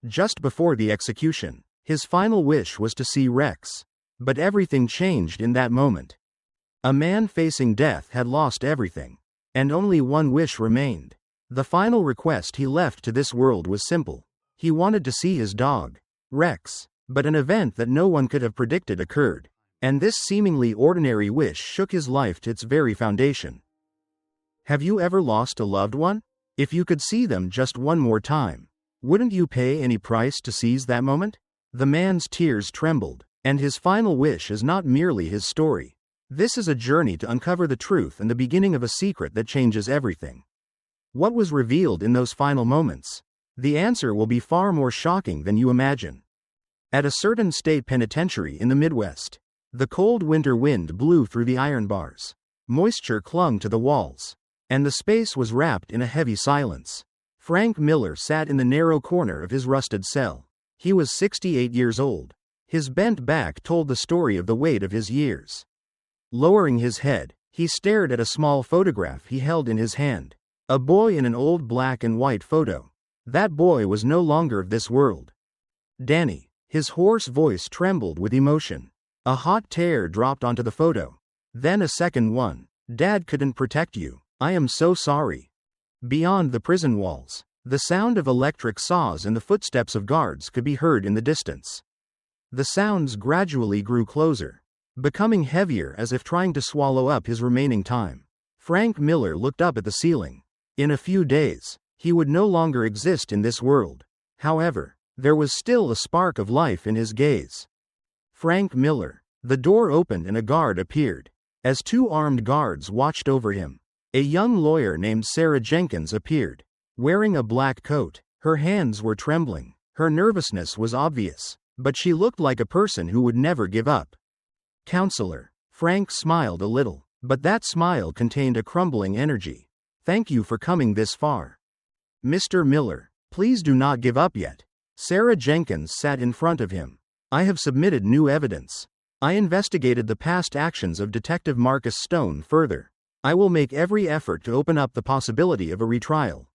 Just before the execution, his final wish was to see Rex. But everything changed in that moment. A man facing death had lost everything. And only one wish remained. The final request he left to this world was simple. He wanted to see his dog, Rex. But an event that no one could have predicted occurred. And this seemingly ordinary wish shook his life to its very foundation. Have you ever lost a loved one? If you could see them just one more time, wouldn't you pay any price to seize that moment? The man's tears trembled, and his final wish is not merely his story. This is a journey to uncover the truth and the beginning of a secret that changes everything. What was revealed in those final moments? The answer will be far more shocking than you imagine. At a certain state penitentiary in the Midwest, the cold winter wind blew through the iron bars. Moisture clung to the walls, and the space was wrapped in a heavy silence. Frank Miller sat in the narrow corner of his rusted cell. He was 68 years old. His bent back told the story of the weight of his years. Lowering his head, he stared at a small photograph he held in his hand. A boy in an old black and white photo. That boy was no longer of this world. Danny. His hoarse voice trembled with emotion. A hot tear dropped onto the photo. Then a second one. Dad couldn't protect you. I am so sorry. Beyond the prison walls, the sound of electric saws and the footsteps of guards could be heard in the distance. The sounds gradually grew closer, becoming heavier as if trying to swallow up his remaining time. Frank Miller looked up at the ceiling. In a few days, he would no longer exist in this world. However, there was still a spark of life in his gaze. Frank Miller. The door opened and a guard appeared. As two armed guards watched over him, a young lawyer named Sarah Jenkins appeared. Wearing a black coat, her hands were trembling. Her nervousness was obvious, but she looked like a person who would never give up. Counselor. Frank smiled a little, but that smile contained a crumbling energy. Thank you for coming this far. Mr. Miller, please do not give up yet. Sarah Jenkins sat in front of him. I have submitted new evidence. I investigated the past actions of Detective Marcus Stone further. I will make every effort to open up the possibility of a retrial.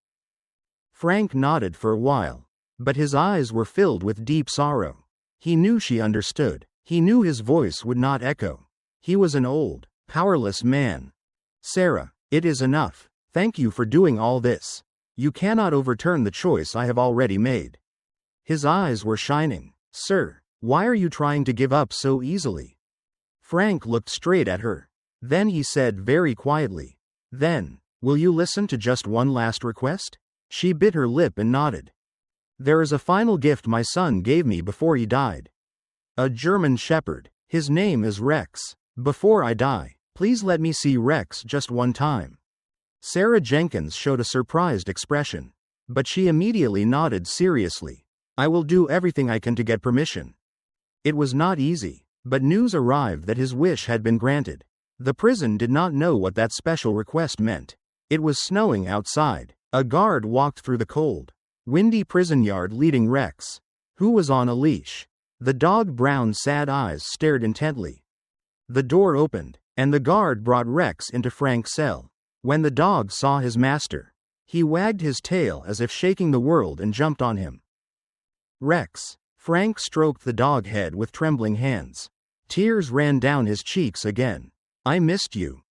Frank nodded for a while, but his eyes were filled with deep sorrow. He knew she understood. He knew his voice would not echo. He was an old, powerless man. Sarah, it is enough. Thank you for doing all this. You cannot overturn the choice I have already made. His eyes were shining. Sir, why are you trying to give up so easily? Frank looked straight at her. Then he said very quietly, Then, will you listen to just one last request? She bit her lip and nodded. There is a final gift my son gave me before he died. A German Shepherd. His name is Rex. Before I die, please let me see Rex just one time. Sarah Jenkins showed a surprised expression, but she immediately nodded seriously. I will do everything I can to get permission. It was not easy, but news arrived that his wish had been granted. The prison did not know what that special request meant. It was snowing outside. A guard walked through the cold, windy prison yard leading Rex, who was on a leash. The dog brown sad eyes stared intently. The door opened, and the guard brought Rex into Frank's cell. When the dog saw his master, he wagged his tail as if shaking the world and jumped on him. Rex. Frank stroked the dog head with trembling hands. Tears ran down his cheeks again. I missed you.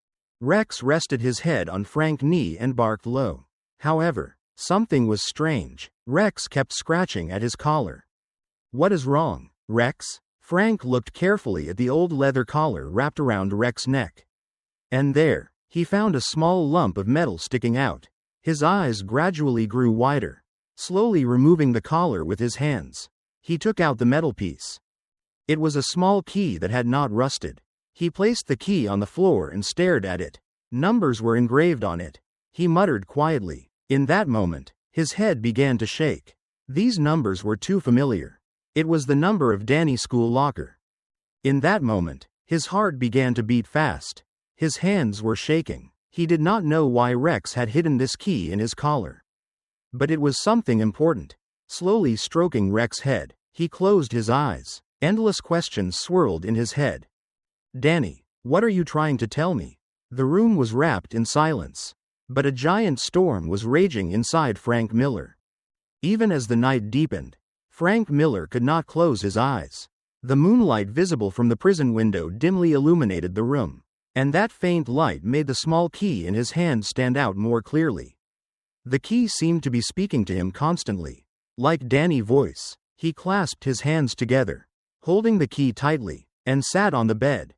Rex rested his head on Frank's knee and barked low. However, something was strange. Rex kept scratching at his collar. What is wrong, Rex? Frank looked carefully at the old leather collar wrapped around Rex's neck. And there, he found a small lump of metal sticking out. His eyes gradually grew wider. Slowly removing the collar with his hands, he took out the metal piece. It was a small key that had not rusted. He placed the key on the floor and stared at it. Numbers were engraved on it. He muttered quietly. In that moment, his head began to shake. These numbers were too familiar. It was the number of Danny's school locker. In that moment, his heart began to beat fast. His hands were shaking. He did not know why Rex had hidden this key in his collar. But it was something important. Slowly stroking Rex's head, he closed his eyes. Endless questions swirled in his head. Danny, what are you trying to tell me? The room was wrapped in silence. But a giant storm was raging inside Frank Miller. Even as the night deepened, Frank Miller could not close his eyes. The moonlight visible from the prison window dimly illuminated the room, and that faint light made the small key in his hand stand out more clearly. The key seemed to be speaking to him constantly. Like Danny's voice, he clasped his hands together, holding the key tightly, and sat on the bed.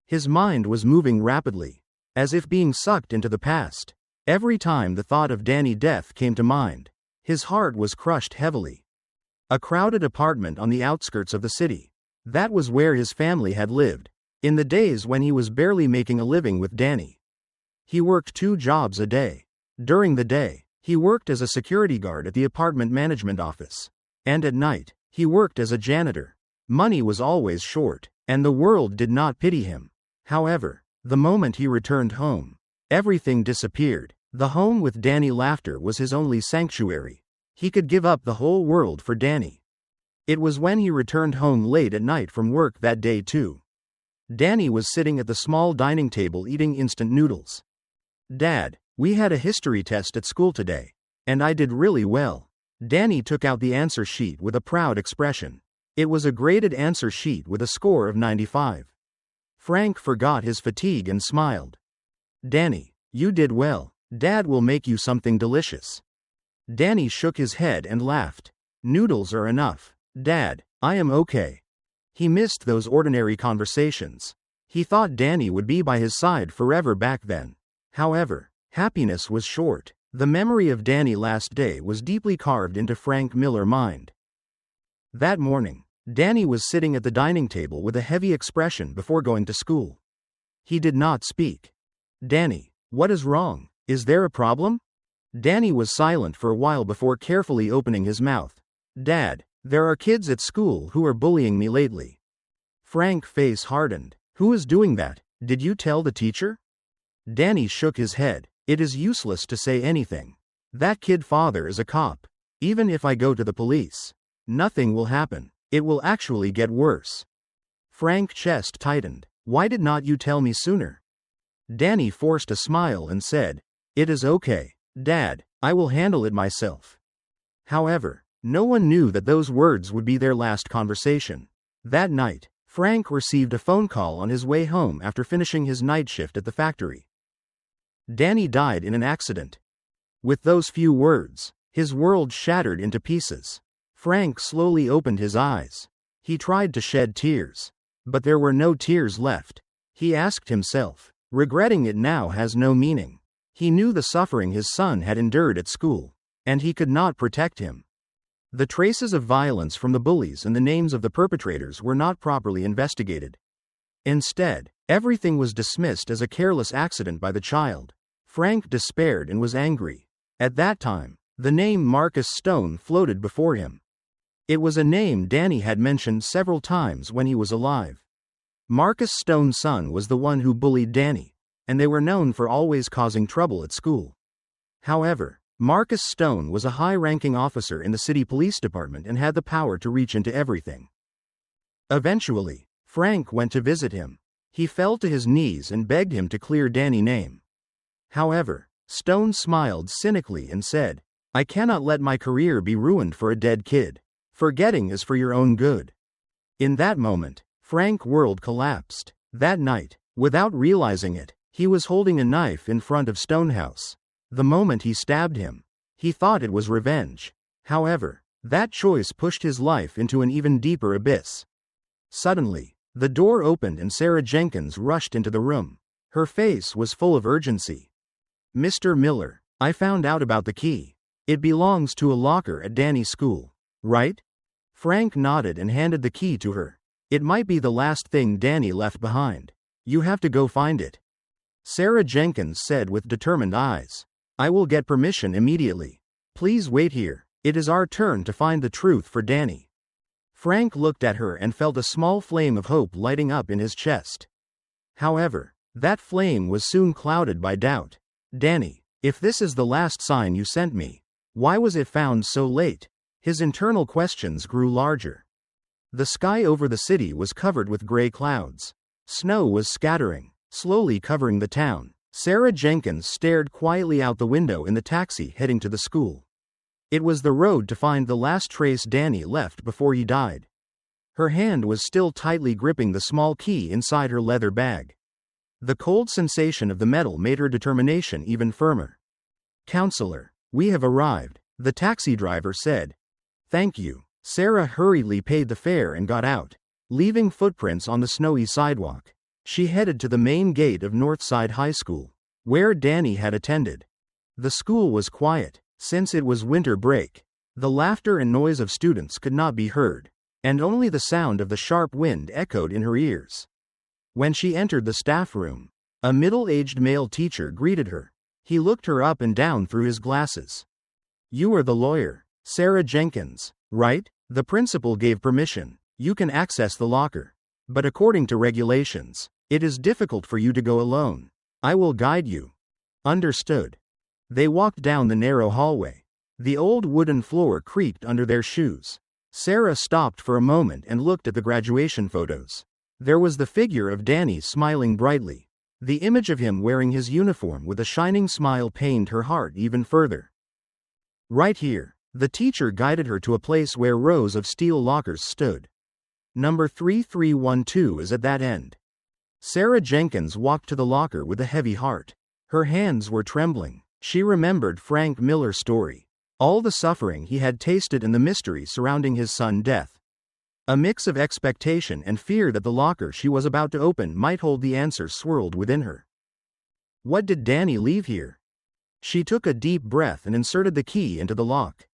His mind was moving rapidly, as if being sucked into the past. Every time the thought of Danny's death came to mind, his heart was crushed heavily. A crowded apartment on the outskirts of the city. That was where his family had lived, in the days when he was barely making a living with Danny. He worked 2 jobs a day. During the day, he worked as a security guard at the apartment management office. And at night, he worked as a janitor. Money was always short, and the world did not pity him. However, the moment he returned home, everything disappeared. The home with Danny laughter was his only sanctuary. He could give up the whole world for Danny. It was when he returned home late at night from work that day too. Danny was sitting at the small dining table eating instant noodles. "Dad, we had a history test at school today, and I did really well." Danny took out the answer sheet with a proud expression. It was a graded answer sheet with a score of 95. Frank forgot his fatigue and smiled. "Danny, you did well. Dad will make you something delicious." Danny shook his head and laughed. "Noodles are enough. Dad, I am okay." He missed those ordinary conversations. He thought Danny would be by his side forever back then. However, happiness was short. The memory of Danny's last day was deeply carved into Frank Miller's mind. That morning, Danny was sitting at the dining table with a heavy expression before going to school. He did not speak. "Danny, what is wrong? Is there a problem?" Danny was silent for a while before carefully opening his mouth. "Dad, there are kids at school who are bullying me lately." Frank's face hardened. "Who is doing that? Did you tell the teacher?" Danny shook his head. "It is useless to say anything. That kid's father is a cop. Even if I go to the police, nothing will happen. It will actually get worse." Frank's chest tightened. "Why did not you tell me sooner?" Danny forced a smile and said, "It is okay, Dad, I will handle it myself." However, no one knew that those words would be their last conversation. That night, Frank received a phone call on his way home after finishing his night shift at the factory. Danny died in an accident. With those few words, his world shattered into pieces. Frank slowly opened his eyes. He tried to shed tears, but there were no tears left. He asked himself, regretting it now has no meaning. He knew the suffering his son had endured at school, and he could not protect him. The traces of violence from the bullies and the names of the perpetrators were not properly investigated. Instead, everything was dismissed as a careless accident by the child. Frank despaired and was angry. At that time, the name Marcus Stone floated before him. It was a name Danny had mentioned several times when he was alive. Marcus Stone's son was the one who bullied Danny, and they were known for always causing trouble at school. However, Marcus Stone was a high-ranking officer in the city police department and had the power to reach into everything. Eventually, Frank went to visit him. He fell to his knees and begged him to clear Danny's name. However, Stone smiled cynically and said, "I cannot let my career be ruined for a dead kid. Forgetting is for your own good." In that moment, Frank's world collapsed. That night, without realizing it, he was holding a knife in front of Stonehouse. The moment he stabbed him, he thought it was revenge. However, that choice pushed his life into an even deeper abyss. Suddenly, the door opened and Sarah Jenkins rushed into the room. Her face was full of urgency. "Mr. Miller, I found out about the key. It belongs to a locker at Danny's school, right?" Frank nodded and handed the key to her. "It might be the last thing Danny left behind. You have to go find it," Sarah Jenkins said with determined eyes. "I will get permission immediately. Please wait here. It is our turn to find the truth for Danny." Frank looked at her and felt a small flame of hope lighting up in his chest. However, that flame was soon clouded by doubt. "Danny, if this is the last sign you sent me, why was it found so late?" His internal questions grew larger. The sky over the city was covered with gray clouds. Snow was scattering, slowly covering the town. Sarah Jenkins stared quietly out the window in the taxi heading to the school. It was the road to find the last trace Danny left before he died. Her hand was still tightly gripping the small key inside her leather bag. The cold sensation of the metal made her determination even firmer. "Counselor, we have arrived," the taxi driver said. "Thank you." Sarah hurriedly paid the fare and got out, leaving footprints on the snowy sidewalk. She headed to the main gate of Northside High School, where Danny had attended. The school was quiet, since it was winter break. The laughter and noise of students could not be heard, and only the sound of the sharp wind echoed in her ears. When she entered the staff room, a middle-aged male teacher greeted her. He looked her up and down through his glasses. "You are the lawyer, Sarah Jenkins, right?" The principal gave permission. "You can access the locker. But according to regulations, it is difficult for you to go alone. I will guide you." "Understood." They walked down the narrow hallway. The old wooden floor creaked under their shoes. Sarah stopped for a moment and looked at the graduation photos. There was the figure of Danny smiling brightly. The image of him wearing his uniform with a shining smile pained her heart even further. "Right here." The teacher guided her to a place where rows of steel lockers stood. "Number 3312 is at that end." Sarah Jenkins walked to the locker with a heavy heart. Her hands were trembling. She remembered Frank Miller's story, all the suffering he had tasted and the mystery surrounding his son's death. A mix of expectation and fear that the locker she was about to open might hold the answers swirled within her. What did Danny leave here? She took a deep breath and inserted the key into the lock.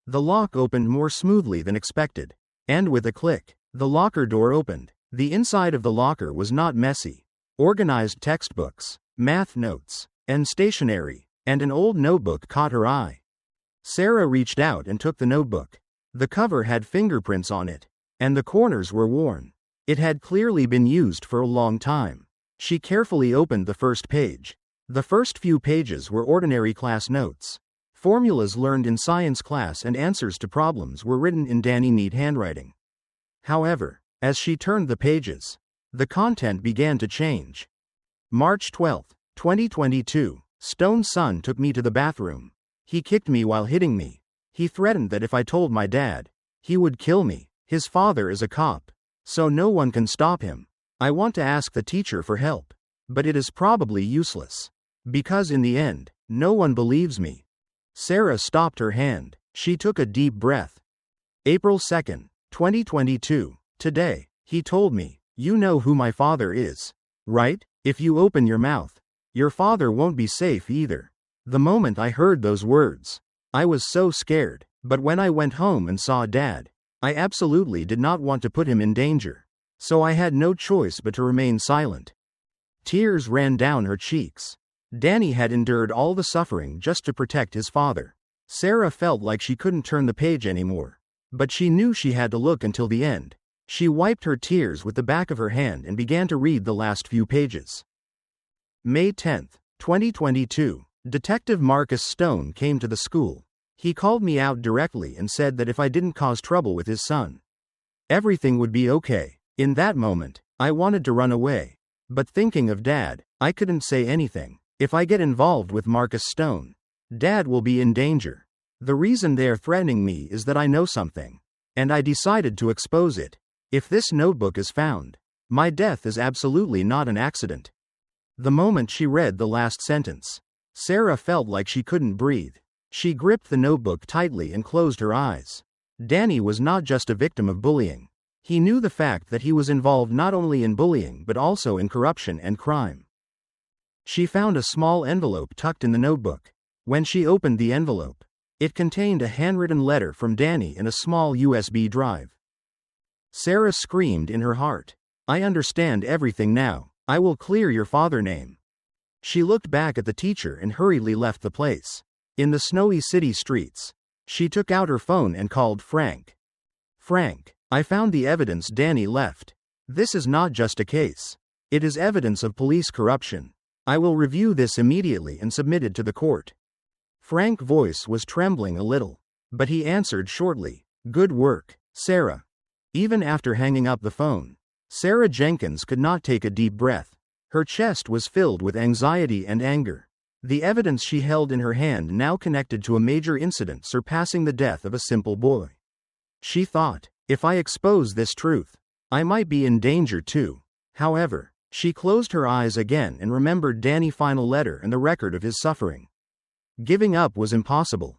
The lock opened more smoothly than expected, and with a click, the locker door opened. The inside of the locker was not messy. Organized textbooks, math notes, and stationery, and an old notebook caught her eye. Sarah reached out and took the notebook. The cover had fingerprints on it, and the corners were worn. It had clearly been used for a long time. She carefully opened the first page. The first few pages were ordinary class notes. Formulas learned in science class and answers to problems were written in Danny neat handwriting. However, as she turned the pages, the content began to change. March 12, 2022. Stone's son took me to the bathroom. He kicked me while hitting me. He threatened that if I told my dad, he would kill me. His father is a cop, so no one can stop him. I want to ask the teacher for help, but it is probably useless, because in the end, no one believes me. Sarah stopped her hand. She took a deep breath. April 2, 2022. Today, he told me, "You know who my father is, right? If you open your mouth, your father won't be safe either." The moment I heard those words, I was so scared, but when I went home and saw Dad, I absolutely did not want to put him in danger, so I had no choice but to remain silent. Tears ran down her cheeks. Danny had endured all the suffering just to protect his father. Sarah felt like she couldn't turn the page anymore, but she knew she had to look until the end. She wiped her tears with the back of her hand and began to read the last few pages. May 10, 2022. Detective Marcus Stone came to the school. He called me out directly and said that if I didn't cause trouble with his son, everything would be okay. In that moment, I wanted to run away. But thinking of Dad, I couldn't say anything. If I get involved with Marcus Stone, Dad will be in danger. The reason they're threatening me is that I know something, and I decided to expose it. If this notebook is found, my death is absolutely not an accident. The moment she read the last sentence, Sarah felt like she couldn't breathe. She gripped the notebook tightly and closed her eyes. Danny was not just a victim of bullying. He knew the fact that he was involved not only in bullying but also in corruption and crime. She found a small envelope tucked in the notebook. When she opened the envelope, it contained a handwritten letter from Danny in a small USB drive. Sarah screamed in her heart. "I understand everything now. I will clear your father's name." She looked back at the teacher and hurriedly left the place. In the snowy city streets, she took out her phone and called Frank. "Frank, I found the evidence Danny left. This is not just a case. It is evidence of police corruption. I will review this immediately and submit it to the court." Frank's voice was trembling a little, but he answered shortly, "Good work, Sarah." Even after hanging up the phone, Sarah Jenkins could not take a deep breath. Her chest was filled with anxiety and anger. The evidence she held in her hand now connected to a major incident surpassing the death of a simple boy. She thought, if I expose this truth, I might be in danger too. However, she closed her eyes again and remembered Danny's final letter and the record of his suffering. Giving up was impossible.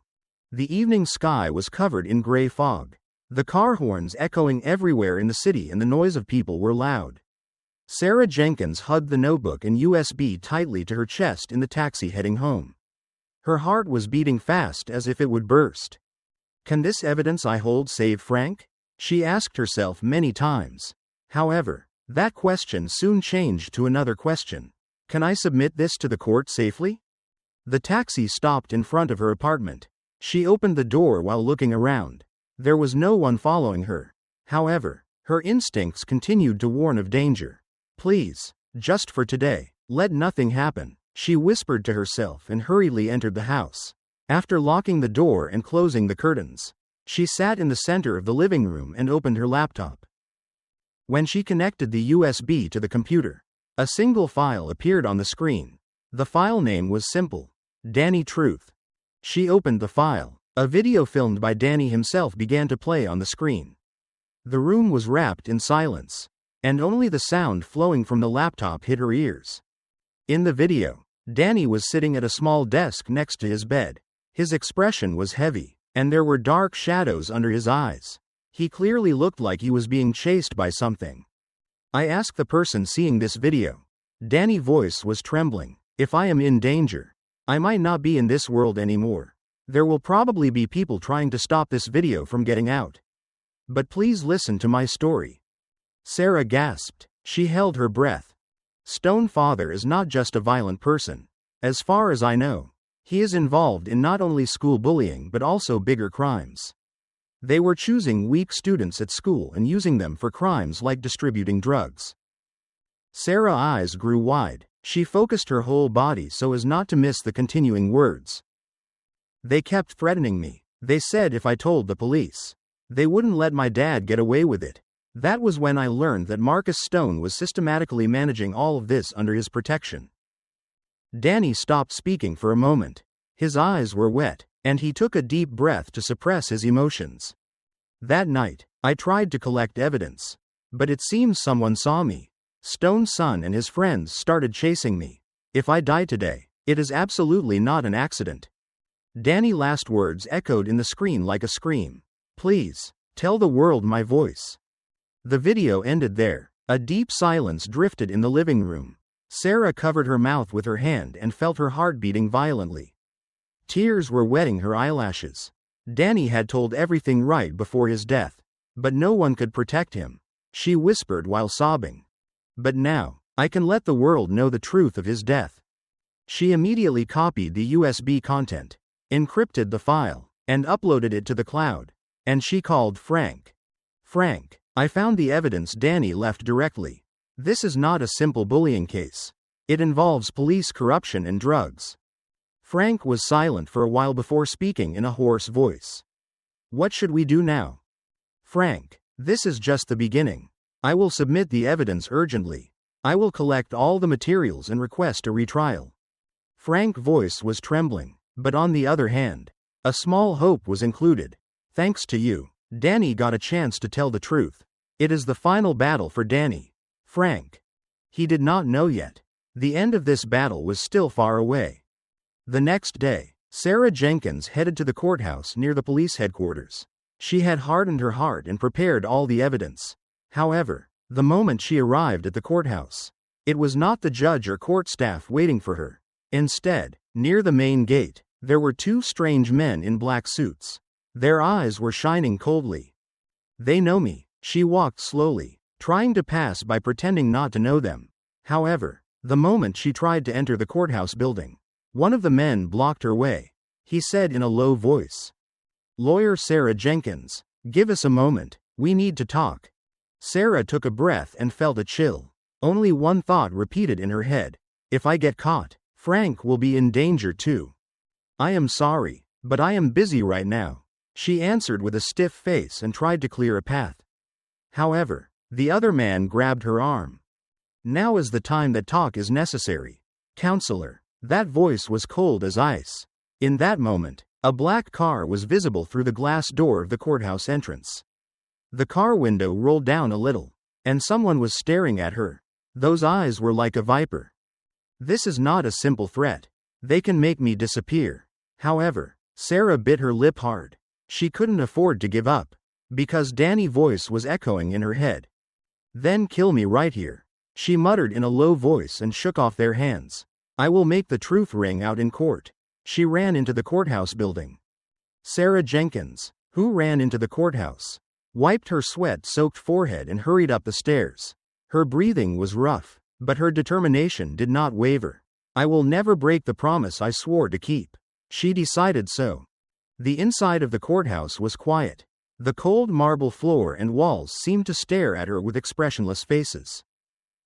The evening sky was covered in gray fog. The car horns echoing everywhere in the city and the noise of people were loud. Sarah Jenkins hugged the notebook and USB tightly to her chest in the taxi heading home. Her heart was beating fast as if it would burst. Can this evidence I hold save Frank? She asked herself many times. However, that question soon changed to another question. Can I submit this to the court safely? The taxi stopped in front of her apartment. She opened the door while looking around. There was no one following her. However, her instincts continued to warn of danger. Please, just for today, let nothing happen, she whispered to herself and hurriedly entered the house. After locking the door and closing the curtains, she sat in the center of the living room and opened her laptop. When she connected the USB to the computer, a single file appeared on the screen. The file name was simple: Danny Truth. She opened the file. A video filmed by Danny himself began to play on the screen. The room was wrapped in silence, and only the sound flowing from the laptop hit her ears. In the video, Danny was sitting at a small desk next to his bed. His expression was heavy, and there were dark shadows under his eyes. He clearly looked like he was being chased by something. I asked the person seeing this video. Danny's voice was trembling. If I am in danger, I might not be in this world anymore. There will probably be people trying to stop this video from getting out. But please listen to my story. Sarah gasped. She held her breath. Stone's father is not just a violent person. As far as I know, he is involved in not only school bullying but also bigger crimes. They were choosing weak students at school and using them for crimes like distributing drugs. Sarah's eyes grew wide. She focused her whole body so as not to miss the continuing words. They kept threatening me. They said if I told the police, they wouldn't let my dad get away with it. That was when I learned that Marcus Stone was systematically managing all of this under his protection. Danny stopped speaking for a moment. His eyes were wet, and he took a deep breath to suppress his emotions. That night, I tried to collect evidence, but it seems someone saw me. Stone's son and his friends started chasing me. If I die today, it is absolutely not an accident. Danny's last words echoed in the screen like a scream. Please, tell the world my voice. The video ended there. A deep silence drifted in the living room. Sarah covered her mouth with her hand and felt her heart beating violently. Tears were wetting her eyelashes. Danny had told everything right before his death, but no one could protect him. She whispered while sobbing. But now, I can let the world know the truth of his death. She immediately copied the USB content, encrypted the file, and uploaded it to the cloud. And she called Frank. Frank, I found the evidence Danny left directly. This is not a simple bullying case. It involves police corruption and drugs. Frank was silent for a while before speaking in a hoarse voice. What should we do now? Frank, this is just the beginning. I will submit the evidence urgently. I will collect all the materials and request a retrial. Frank's voice was trembling, but on the other hand, a small hope was included. Thanks to you, Danny got a chance to tell the truth. It is the final battle for Danny. Frank. He did not know yet. The end of this battle was still far away. The next day, Sarah Jenkins headed to the courthouse near the police headquarters. She had hardened her heart and prepared all the evidence. However, the moment she arrived at the courthouse, it was not the judge or court staff waiting for her. Instead, near the main gate, there were two strange men in black suits. Their eyes were shining coldly. They know me, she walked slowly, trying to pass by pretending not to know them. However, the moment she tried to enter the courthouse building, one of the men blocked her way. He said in a low voice, "Lawyer Sarah Jenkins, give us a moment, we need to talk." Sarah took a breath and felt a chill. Only one thought repeated in her head. If I get caught, Frank will be in danger too. I am sorry, but I am busy right now, she answered with a stiff face and tried to clear a path. However, the other man grabbed her arm. Now is the time that talk is necessary. Counselor, That voice was cold as ice. In that moment, a black car was visible through the glass door of the courthouse entrance. The car window rolled down a little, and someone was staring at her. Those eyes were like a viper. This is not a simple threat. They can make me disappear. However, Sarah bit her lip hard. She couldn't afford to give up, because Danny's voice was echoing in her head. Then kill me right here, she muttered in a low voice and shook off their hands. I will make the truth ring out in court. She ran into the courthouse building. Sarah Jenkins, who ran into the courthouse, wiped her sweat-soaked forehead and hurried up the stairs. Her breathing was rough, but her determination did not waver. I will never break the promise I swore to keep. She decided so. The inside of the courthouse was quiet. The cold marble floor and walls seemed to stare at her with expressionless faces.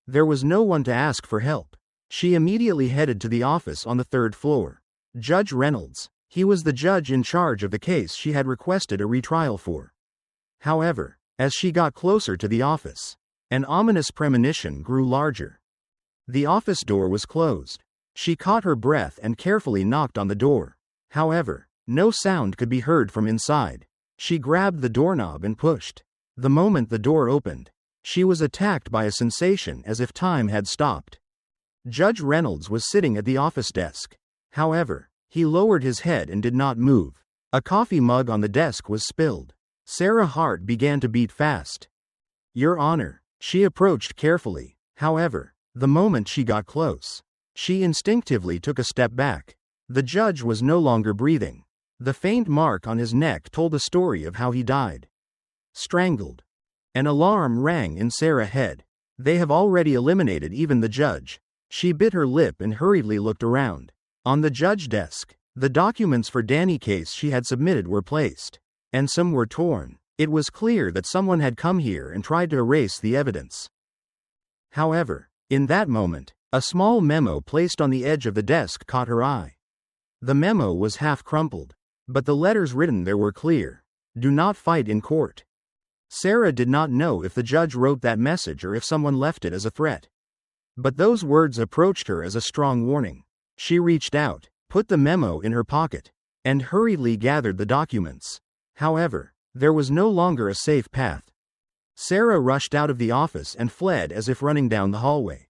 There was no one to ask for help. She immediately headed to the office on the 3rd floor. Judge Reynolds. He was the judge in charge of the case she had requested a retrial for. However, as she got closer to the office, an ominous premonition grew larger. The office door was closed. She caught her breath and carefully knocked on the door. However, no sound could be heard from inside. She grabbed the doorknob and pushed. The moment the door opened, she was attacked by a sensation as if time had stopped. Judge Reynolds was sitting at the office desk. However, he lowered his head and did not move. A coffee mug on the desk was spilled. Sarah's heart began to beat fast. Your Honor, she approached carefully. However, the moment she got close, she instinctively took a step back. The judge was no longer breathing. The faint mark on his neck told a story of how he died. Strangled. An alarm rang in Sarah's head. They have already eliminated even the judge. She bit her lip and hurriedly looked around. On the judge's desk, the documents for Danny's case she had submitted were placed, and some were torn. It was clear that someone had come here and tried to erase the evidence. However, in that moment, a small memo placed on the edge of the desk caught her eye. The memo was half crumpled, but the letters written there were clear. Do not fight in court. Sarah did not know if the judge wrote that message or if someone left it as a threat. But those words approached her as a strong warning. She reached out, put the memo in her pocket, and hurriedly gathered the documents. However, there was no longer a safe path. Sarah rushed out of the office and fled as if running down the hallway.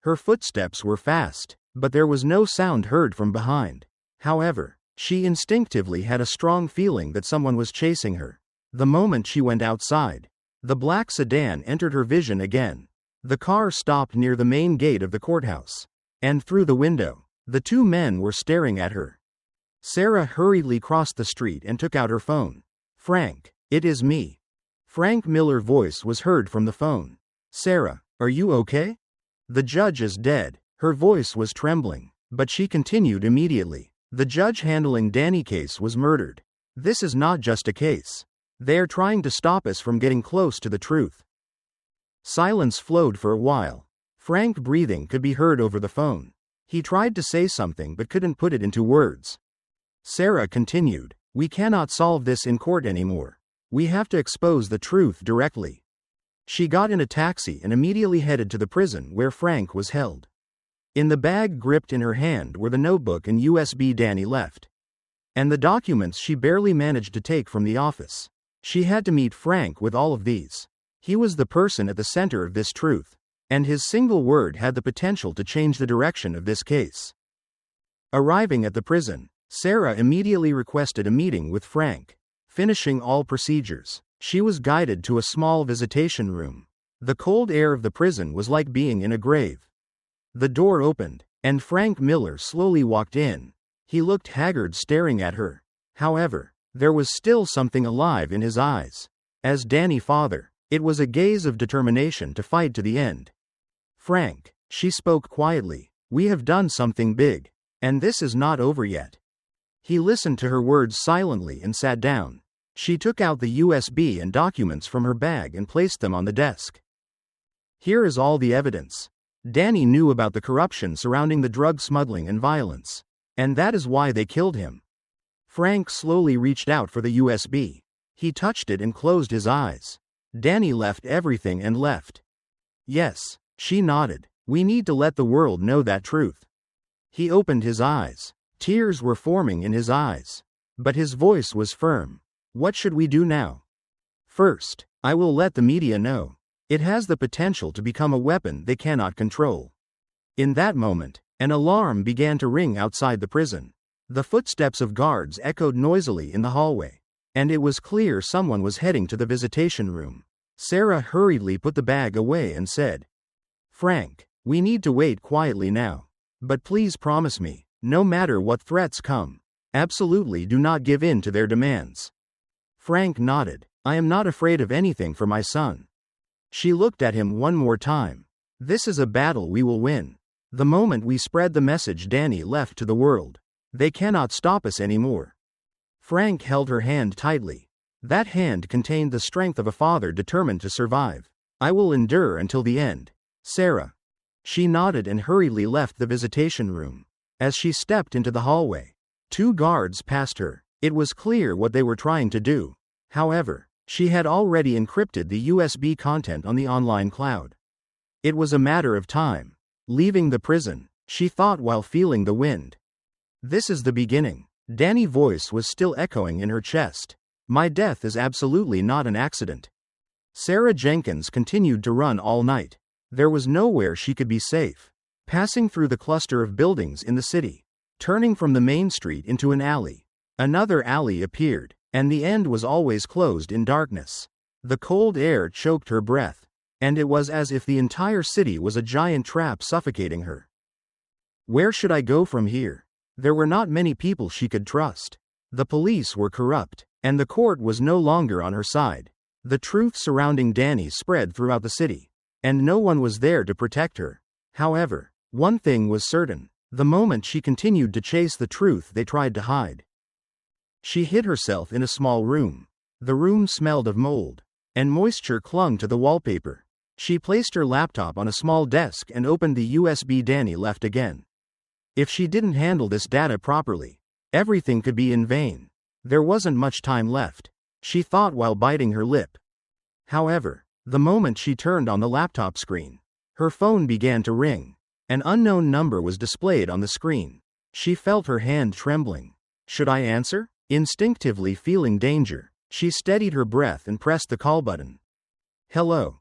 Her footsteps were fast, but there was no sound heard from behind. However, she instinctively had a strong feeling that someone was chasing her. The moment she went outside, the black sedan entered her vision again. The car stopped near the main gate of the courthouse, and through the window, the two men were staring at her. Sarah hurriedly crossed the street and took out her phone. Frank, it is me. Frank Miller's voice was heard from the phone. Sarah, are you okay? The judge is dead. Her voice was trembling, but she continued immediately. The judge handling Danny's case was murdered. This is not just a case. They are trying to stop us from getting close to the truth. Silence flowed for a while. Frank's breathing could be heard over the phone. He tried to say something but couldn't put it into words. Sarah continued, we cannot solve this in court anymore. We have to expose the truth directly. She got in a taxi and immediately headed to the prison where Frank was held. In the bag gripped in her hand were the notebook and USB Danny left, and the documents she barely managed to take from the office. She had to meet Frank with all of these. He was the person at the center of this truth, and his single word had the potential to change the direction of this case. Arriving at the prison, Sarah immediately requested a meeting with Frank. Finishing all procedures, she was guided to a small visitation room. The cold air of the prison was like being in a grave. The door opened, and Frank Miller slowly walked in. He looked haggard, staring at her. However, there was still something alive in his eyes. As Danny's father, it was a gaze of determination to fight to the end. Frank, she spoke quietly, we have done something big, and this is not over yet. He listened to her words silently and sat down. She took out the USB and documents from her bag and placed them on the desk. Here is all the evidence. Danny knew about the corruption surrounding the drug smuggling and violence, and that is why they killed him. Frank slowly reached out for the USB. He touched it and closed his eyes. Danny left everything and left. Yes, she nodded. We need to let the world know that truth. He opened his eyes. Tears were forming in his eyes. But his voice was firm. What should we do now? First, I will let the media know. It has the potential to become a weapon they cannot control. In that moment, an alarm began to ring outside the prison. The footsteps of guards echoed noisily in the hallway, and it was clear someone was heading to the visitation room. Sarah hurriedly put the bag away and said, "Frank, we need to wait quietly now. But please promise me, no matter what threats come, absolutely do not give in to their demands." Frank nodded. "I am not afraid of anything for my son." She looked at him one more time. "This is a battle we will win. The moment we spread the message Danny left to the world, they cannot stop us anymore." Frank held her hand tightly. That hand contained the strength of a father determined to survive. "I will endure until the end, Sarah." She nodded and hurriedly left the visitation room. As she stepped into the hallway, 2 guards passed her. It was clear what they were trying to do. However, she had already encrypted the USB content on the online cloud. It was a matter of time. Leaving the prison, she thought while feeling the wind. This is the beginning. Danny's voice was still echoing in her chest. My death is absolutely not an accident. Sarah Jenkins continued to run all night. There was nowhere she could be safe. Passing through the cluster of buildings in the city, turning from the main street into an alley. Another alley appeared, and the end was always closed in darkness. The cold air choked her breath, and it was as if the entire city was a giant trap suffocating her. Where should I go from here? There were not many people she could trust. The police were corrupt, and the court was no longer on her side. The truth surrounding Danny spread throughout the city, and no one was there to protect her. However, one thing was certain. The moment she continued to chase the truth they tried to hide. She hid herself in a small room. The room smelled of mold, and moisture clung to the wallpaper. She placed her laptop on a small desk and opened the USB Danny left again. If she didn't handle this data properly, everything could be in vain. There wasn't much time left, she thought while biting her lip. However, the moment she turned on the laptop screen, her phone began to ring. An unknown number was displayed on the screen. She felt her hand trembling. Should I answer? Instinctively feeling danger, she steadied her breath and pressed the call button. Hello.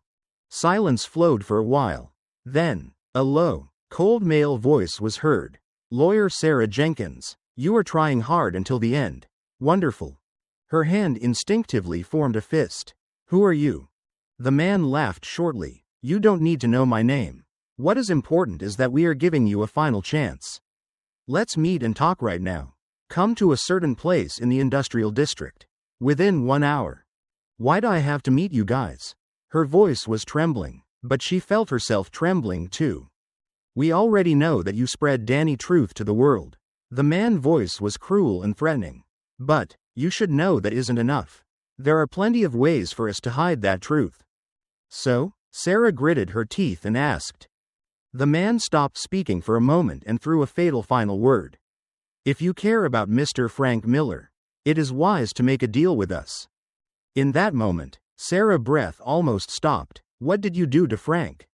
Silence flowed for a while. Then, a low, cold male voice was heard. Lawyer Sarah Jenkins, you are trying hard until the end. Wonderful. Her hand instinctively formed a fist. Who are you? The man laughed shortly. You don't need to know my name. What is important is that we are giving you a final chance. Let's meet and talk right now. Come to a certain place in the industrial district. Within 1 hour. Why do I have to meet you guys? Her voice was trembling, but she felt herself trembling too. We already know that you spread Danny truth to the world. The man's voice was cruel and threatening. But, you should know that isn't enough. There are plenty of ways for us to hide that truth. So? Sarah gritted her teeth and asked. The man stopped speaking for a moment and threw a fatal final word. If you care about Mr. Frank Miller, it is wise to make a deal with us. In that moment, Sarah's breath almost stopped. What did you do to Frank?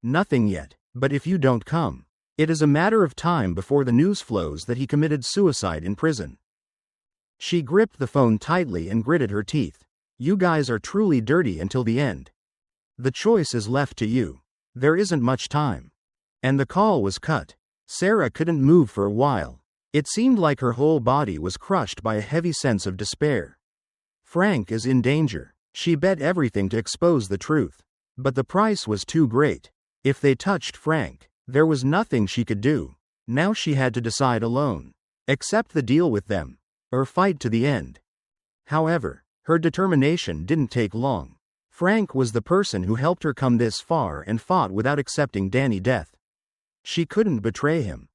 Nothing yet, but if you don't come, it is a matter of time before the news flows that he committed suicide in prison. She gripped the phone tightly and gritted her teeth. You guys are truly dirty until the end. The choice is left to you. There isn't much time. And the call was cut. Sarah couldn't move for a while. It seemed like her whole body was crushed by a heavy sense of despair. Frank is in danger. She bet everything to expose the truth. But the price was too great. If they touched Frank, there was nothing she could do. Now she had to decide alone. Accept the deal with them, or fight to the end. However, her determination didn't take long. Frank was the person who helped her come this far and fought without accepting Danny's death. She couldn't betray him.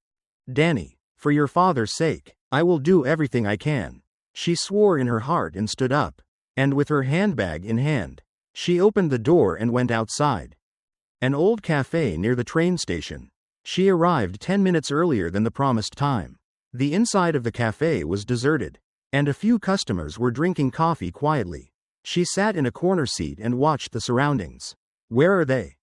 Danny, for your father's sake, I will do everything I can. She swore in her heart and stood up. And with her handbag in hand, she opened the door and went outside. An old cafe near the train station. She arrived 10 minutes earlier than the promised time. The inside of the cafe was deserted, and a few customers were drinking coffee quietly. She sat in a corner seat and watched the surroundings. Where are they?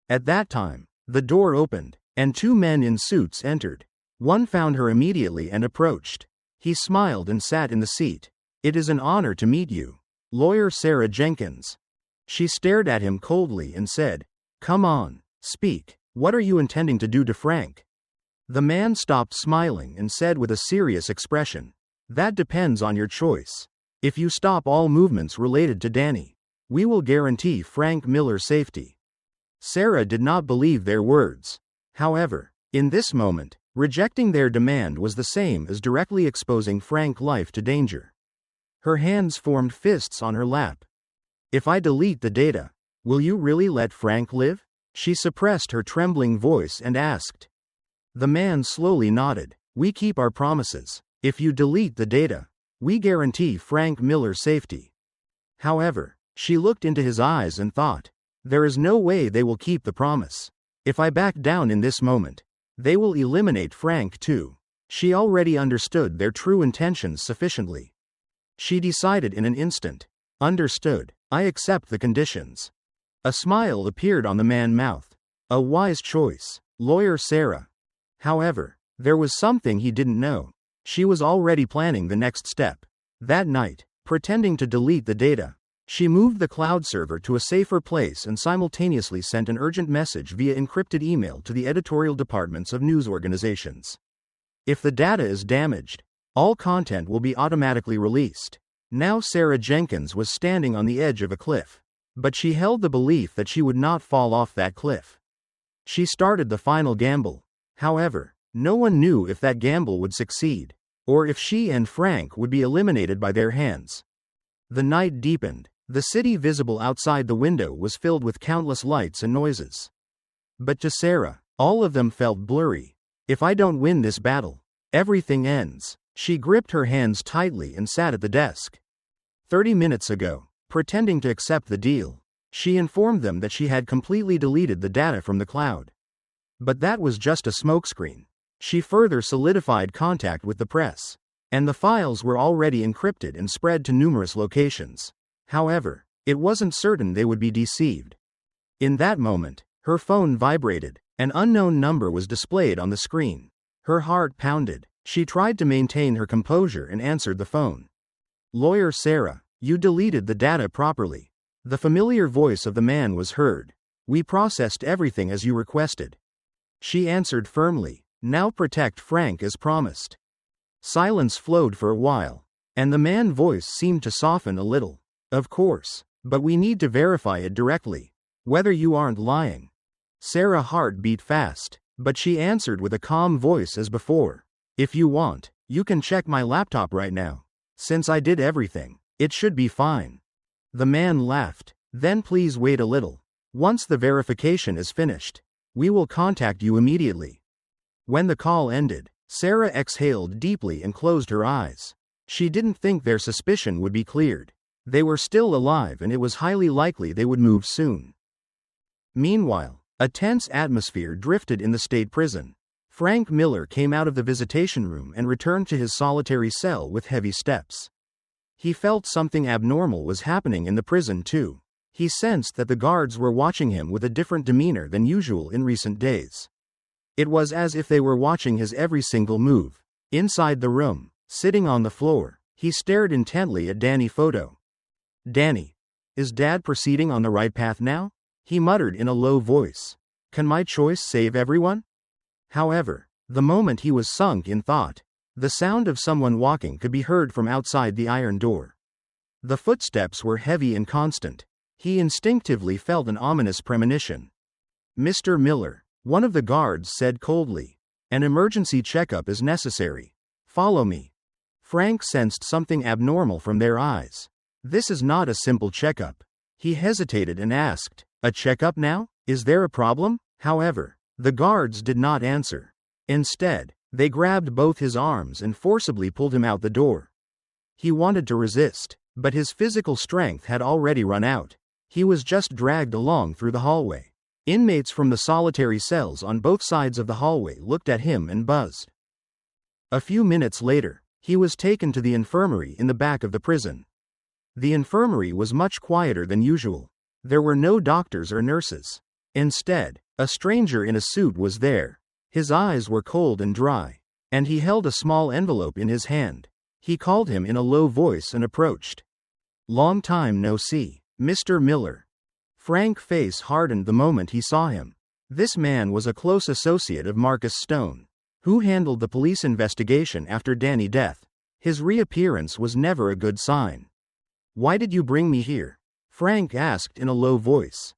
At that time, the door opened, and 2 men in suits entered. One found her immediately and approached. He smiled and sat in the seat. "It is an honor to meet you. Lawyer Sarah Jenkins." She stared at him coldly and said, "Come on, speak. What are you intending to do to Frank?" The man stopped smiling and said with a serious expression, "That depends on your choice. If you stop all movements related to Danny, we will guarantee Frank Miller's safety." Sarah did not believe their words. However, in this moment, rejecting their demand was the same as directly exposing Frank's life to danger. Her hands formed fists on her lap. "If I delete the data, will you really let Frank live?" She suppressed her trembling voice and asked. The man slowly nodded. "We keep our promises. If you delete the data, we guarantee Frank Miller's safety." However, she looked into his eyes and thought, "There is no way they will keep the promise. If I back down in this moment, they will eliminate Frank too." She already understood their true intentions sufficiently. She decided in an instant. "Understood. I accept the conditions." A smile appeared on the man's mouth. "A wise choice, Lawyer Sarah." However, there was something he didn't know. She was already planning the next step. That night, pretending to delete the data, she moved the cloud server to a safer place and simultaneously sent an urgent message via encrypted email to the editorial departments of news organizations. If the data is damaged, all content will be automatically released. Now Sarah Jenkins was standing on the edge of a cliff, but she held the belief that she would not fall off that cliff. She started the final gamble. However, no one knew if that gamble would succeed, or if she and Frank would be eliminated by their hands. The night deepened. The city visible outside the window was filled with countless lights and noises. But to Sarah, all of them felt blurry. "If I don't win this battle, everything ends." She gripped her hands tightly and sat at the desk. 30 minutes ago, pretending to accept the deal, she informed them that she had completely deleted the data from the cloud. But that was just a smokescreen. She further solidified contact with the press, and the files were already encrypted and spread to numerous locations. However, it wasn't certain they would be deceived. In that moment, her phone vibrated. An unknown number was displayed on the screen. Her heart pounded. She tried to maintain her composure and answered the phone. "Lawyer Sarah, you deleted the data properly." The familiar voice of the man was heard. "We processed everything as you requested." She answered firmly. "Now protect Frank as promised." Silence flowed for a while, and the man's voice seemed to soften a little. "Of course, but we need to verify it directly. Whether you aren't lying." Sarah's heart beat fast, but she answered with a calm voice as before. "If you want, you can check my laptop right now. Since I did everything, it should be fine." The man laughed. "Then please wait a little. Once the verification is finished, we will contact you immediately." When the call ended, Sarah exhaled deeply and closed her eyes. She didn't think their suspicion would be cleared. They were still alive and it was highly likely they would move soon. Meanwhile, a tense atmosphere drifted in the state prison. Frank Miller came out of the visitation room and returned to his solitary cell with heavy steps. He felt something abnormal was happening in the prison too. He sensed that the guards were watching him with a different demeanor than usual in recent days. It was as if they were watching his every single move. Inside the room, sitting on the floor, he stared intently at Danny's photo. "Danny, is Dad proceeding on the right path now?" he muttered in a low voice. "Can my choice save everyone?" However, the moment he was sunk in thought, the sound of someone walking could be heard from outside the iron door. The footsteps were heavy and constant. He instinctively felt an ominous premonition. "Mr. Miller," one of the guards said coldly, "an emergency checkup is necessary. Follow me." Frank sensed something abnormal from their eyes. "This is not a simple checkup." He hesitated and asked, "A checkup now? Is there a problem?" However, the guards did not answer. Instead, they grabbed both his arms and forcibly pulled him out the door. He wanted to resist, but his physical strength had already run out. He was just dragged along through the hallway. Inmates from the solitary cells on both sides of the hallway looked at him and buzzed. A few minutes later, he was taken to the infirmary in the back of the prison. The infirmary was much quieter than usual. There were no doctors or nurses. Instead, a stranger in a suit was there. His eyes were cold and dry. and he held a small envelope in his hand. He called him in a low voice and approached. "Long time no see, Mr. Miller." Frank's face hardened the moment he saw him. This man was a close associate of Marcus Stone, who handled the police investigation after Danny's death. His reappearance was never a good sign. "Why did you bring me here?" Frank asked in a low voice.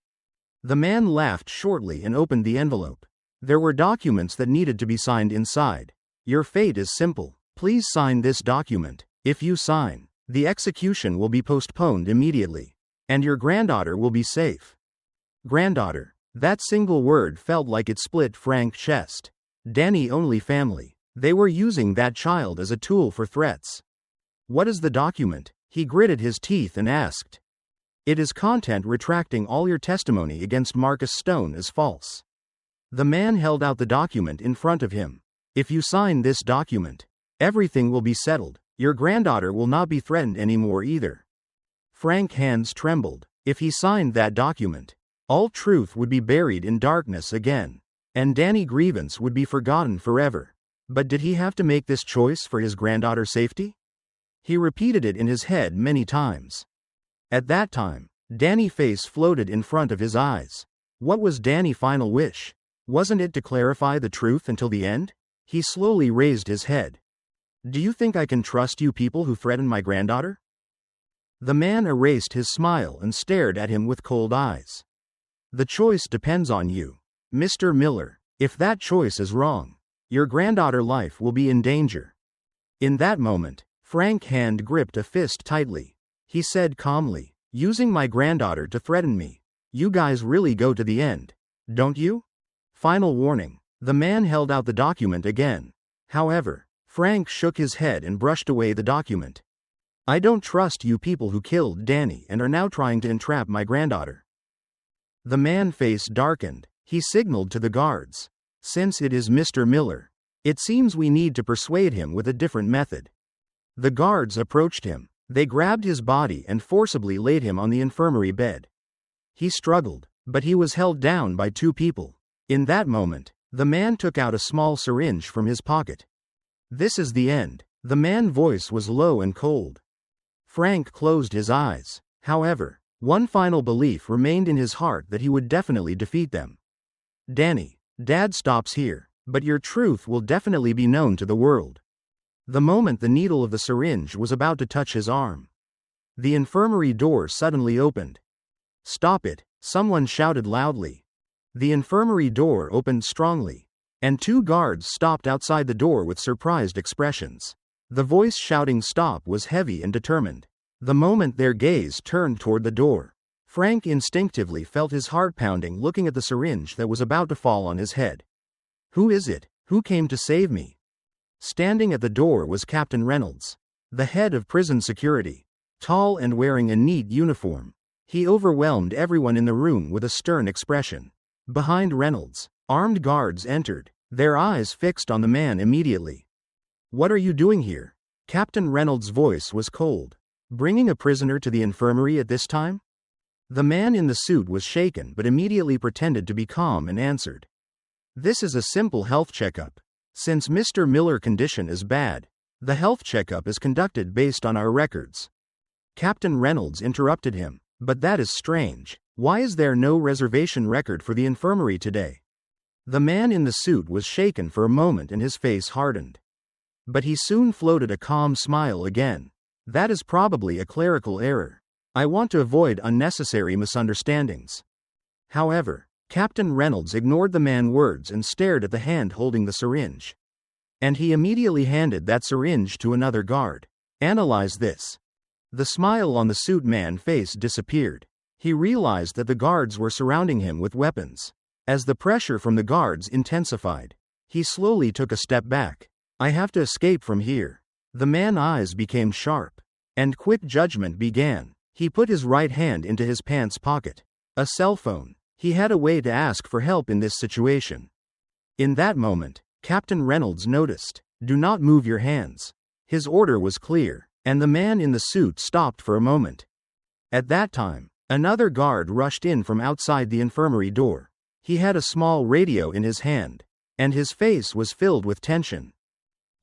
The man laughed shortly and opened the envelope. There were documents that needed to be signed inside. "Your fate is simple. Please sign this document. If you sign, the execution will be postponed immediately, and your granddaughter will be safe." Granddaughter. That single word felt like it split Frank's chest. Danny's only family. They were using that child as a tool for threats. "What is the document?" He gritted his teeth and asked. "It is content retracting all your testimony against Marcus Stone as false." The man held out the document in front of him. "If you sign this document, everything will be settled. Your granddaughter will not be threatened anymore either." Frank's hands trembled. If he signed that document, all truth would be buried in darkness again, and Danny's grievance would be forgotten forever. But did he have to make this choice for his granddaughter's safety? He repeated it in his head many times. At that time, Danny's face floated in front of his eyes. What was Danny's final wish? Wasn't it to clarify the truth until the end? He slowly raised his head. "Do you think I can trust you people who threaten my granddaughter?" The man erased his smile and stared at him with cold eyes. "The choice depends on you, Mr. Miller. If that choice is wrong, your granddaughter's life will be in danger." In that moment, Frank's hand gripped a fist tightly. He said calmly, "Using my granddaughter to threaten me. You guys really go to the end, don't you?" Final warning. The man held out the document again. However, Frank shook his head and brushed away the document. "I don't trust you people who killed Danny and are now trying to entrap my granddaughter." The man's face darkened. He signaled to the guards. "Since it is Mr. Miller, it seems we need to persuade him with a different method." The guards approached him. They grabbed his body and forcibly laid him on the infirmary bed. He struggled, but he was held down by two people. In that moment, the man took out a small syringe from his pocket. "This is the end." The man's voice was low and cold. Frank closed his eyes. However, one final belief remained in his heart that he would definitely defeat them. "Danny, Dad stops here, but your truth will definitely be known to the world." The moment the needle of the syringe was about to touch his arm, the infirmary door suddenly opened. "Stop it," someone shouted loudly. The infirmary door opened strongly, and two guards stopped outside the door with surprised expressions. The voice shouting stop was heavy and determined. The moment their gaze turned toward the door, Frank instinctively felt his heart pounding looking at the syringe that was about to fall on his head. "Who is it? Who came to save me?" Standing at the door was Captain Reynolds, the head of prison security, tall and wearing a neat uniform. He overwhelmed everyone in the room with a stern expression. Behind Reynolds, armed guards entered, their eyes fixed on the man immediately. "What are you doing here?" Captain Reynolds' voice was cold. "Bringing a prisoner to the infirmary at this time?" The man in the suit was shaken but immediately pretended to be calm and answered. "This is a simple health checkup. Since Mr. Miller's condition is bad, the health checkup is conducted based on our records." Captain Reynolds interrupted him. "But that is strange. Why is there no reservation record for the infirmary today?" The man in the suit was shaken for a moment and his face hardened. But he soon floated a calm smile again. "That is probably a clerical error. I want to avoid unnecessary misunderstandings." However, Captain Reynolds ignored the man's words and stared at the hand holding the syringe. And he immediately handed that syringe to another guard. "Analyze this." The smile on the suit man's face disappeared. He realized that the guards were surrounding him with weapons. As the pressure from the guards intensified, he slowly took a step back. "I have to escape from here." The man's eyes became sharp, and quick judgment began. He put his right hand into his pants pocket. A cell phone. He had a way to ask for help in this situation. In that moment, Captain Reynolds noticed. "Do not move your hands." His order was clear, and the man in the suit stopped for a moment. At that time, another guard rushed in from outside the infirmary door. He had a small radio in his hand, and his face was filled with tension.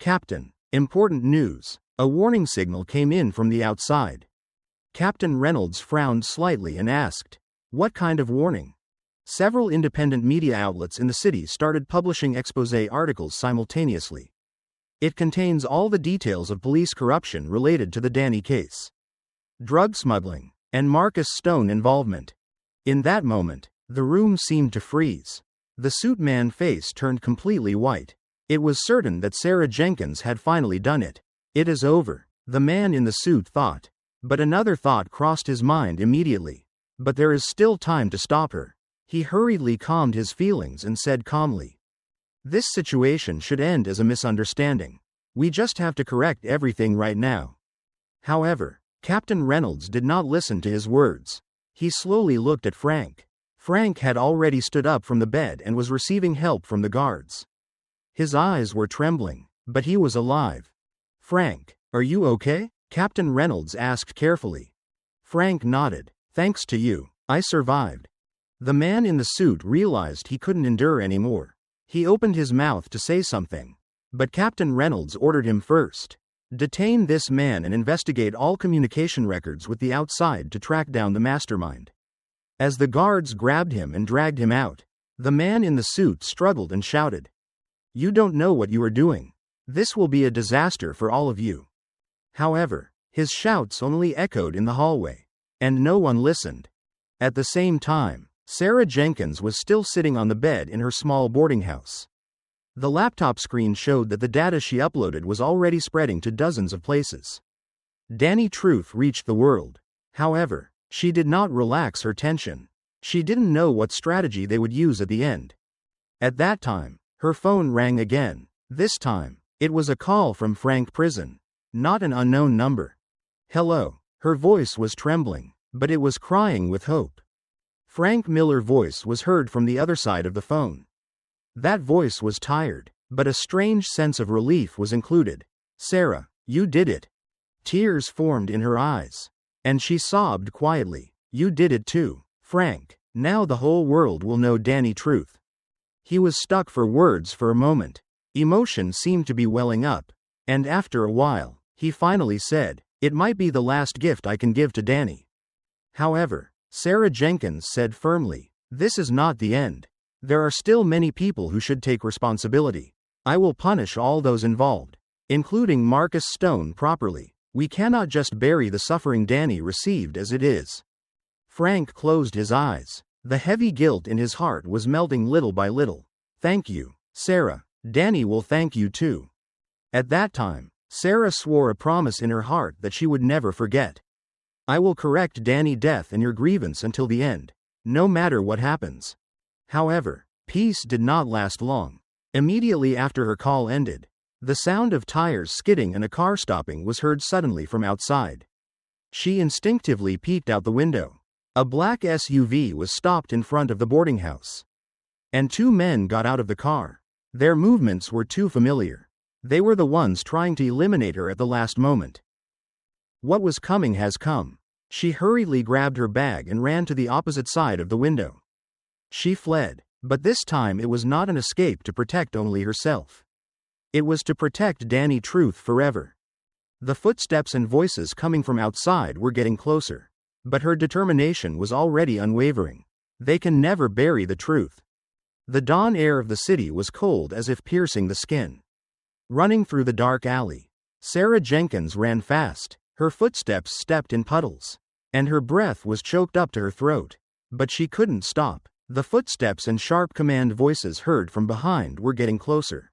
Captain, important news. A warning signal came in from the outside. Captain Reynolds frowned slightly and asked, "What kind of warning?" Several independent media outlets in the city started publishing exposé articles simultaneously. It contains all the details of police corruption related to the Danny case, drug smuggling, and Marcus Stone involvement. In that moment, the room seemed to freeze. The suit man's face turned completely white. It was certain that Sarah Jenkins had finally done it. "It is over," the man in the suit thought. But another thought crossed his mind immediately. "But there is still time to stop her." He hurriedly calmed his feelings and said calmly, "This situation should end as a misunderstanding. We just have to correct everything right now." However, Captain Reynolds did not listen to his words. He slowly looked at Frank. Frank had already stood up from the bed and was receiving help from the guards. His eyes were trembling, but he was alive. "Frank, are you okay?" Captain Reynolds asked carefully. Frank nodded. "Thanks to you, I survived." The man in the suit realized he couldn't endure anymore. He opened his mouth to say something, but Captain Reynolds ordered him first. "Detain this man and investigate all communication records with the outside to track down the mastermind." As the guards grabbed him and dragged him out, the man in the suit struggled and shouted, "You don't know what you are doing. This will be a disaster for all of you." However, his shouts only echoed in the hallway, and no one listened. At the same time, Sarah Jenkins was still sitting on the bed in her small boarding house. The laptop screen showed that the data she uploaded was already spreading to dozens of places. Danny Truth reached the world. However, she did not relax her tension. She didn't know what strategy they would use at the end. At that time, her phone rang again. This time, it was a call from Frank Prison, not an unknown number. "Hello." Her voice was trembling, but it was crying with hope. Frank Miller's voice was heard from the other side of the phone. That voice was tired, but a strange sense of relief was included. "Sarah, you did it." Tears formed in her eyes, and she sobbed quietly. "You did it too, Frank. Now the whole world will know Danny Truth." He was stuck for words for a moment. Emotion seemed to be welling up, and after a while, he finally said, "It might be the last gift I can give to Danny." However, Sarah Jenkins said firmly, "This is not the end. There are still many people who should take responsibility. I will punish all those involved, including Marcus Stone, properly. We cannot just bury the suffering Danny received as it is." Frank closed his eyes. The heavy guilt in his heart was melting little by little. "Thank you, Sarah. Danny will thank you too." At that time, Sarah swore a promise in her heart that she would never forget. "I will correct Danny's death and your grievance until the end, no matter what happens." However, peace did not last long. Immediately after her call ended, the sound of tires skidding and a car stopping was heard suddenly from outside. She instinctively peeked out the window. A black SUV was stopped in front of the boarding house, and two men got out of the car. Their movements were too familiar. They were the ones trying to eliminate her at the last moment. What was coming has come. She hurriedly grabbed her bag and ran to the opposite side of the window. She fled, but this time it was not an escape to protect only herself. It was to protect Danny Truth forever. The footsteps and voices coming from outside were getting closer, but her determination was already unwavering. They can never bury the truth. The dawn air of the city was cold as if piercing the skin. Running through the dark alley, Sarah Jenkins ran fast. Her footsteps stepped in puddles, and her breath was choked up to her throat. But she couldn't stop. The footsteps and sharp command voices heard from behind were getting closer.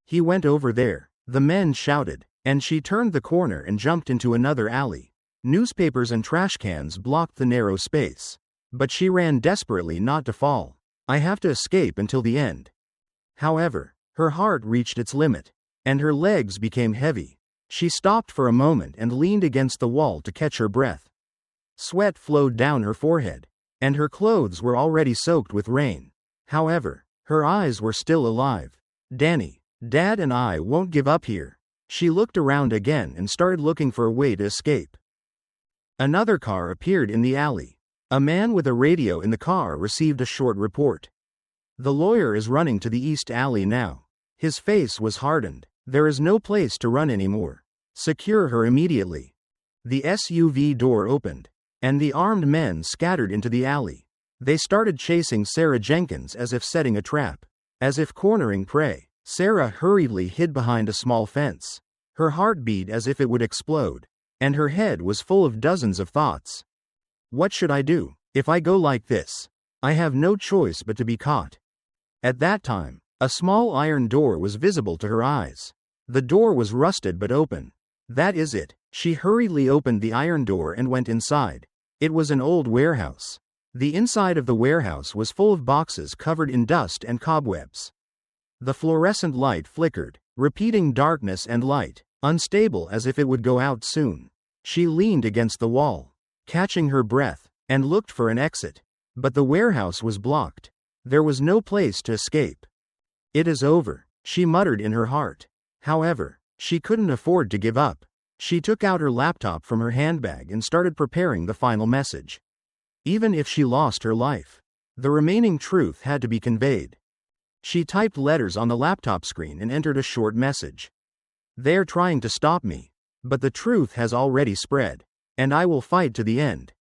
"He went over there," the men shouted, and she turned the corner and jumped into another alley. Newspapers and trash cans blocked the narrow space, but she ran desperately not to fall. "I have to escape until the end." However, her heart reached its limit, and her legs became heavy. She stopped for a moment and leaned against the wall to catch her breath. Sweat flowed down her forehead, and her clothes were already soaked with rain. However, her eyes were still alive. "Danny, Dad and I won't give up here." She looked around again and started looking for a way to escape. Another car appeared in the alley. A man with a radio in the car received a short report. "The lawyer is running to the east alley now." His face was hardened. There is no place to run anymore. Secure her immediately. The SUV door opened, and the armed men scattered into the alley. They started chasing Sarah Jenkins as if setting a trap. As if cornering prey, Sarah hurriedly hid behind a small fence. Her heart beat as if it would explode, and her head was full of dozens of thoughts. What should I do? If I go like this, I have no choice but to be caught. At that time, a small iron door was visible to her eyes. The door was rusted but open. That is it. She hurriedly opened the iron door and went inside. It was an old warehouse. The inside of the warehouse was full of boxes covered in dust and cobwebs. The fluorescent light flickered, repeating darkness and light, unstable as if it would go out soon. She leaned against the wall, catching her breath, and looked for an exit. But the warehouse was blocked. There was no place to escape. It is over, she muttered in her heart. However, she couldn't afford to give up. She took out her laptop from her handbag and started preparing the final message. Even if she lost her life, the remaining truth had to be conveyed. She typed letters on the laptop screen and entered a short message. They're trying to stop me, but the truth has already spread, and I will fight to the end.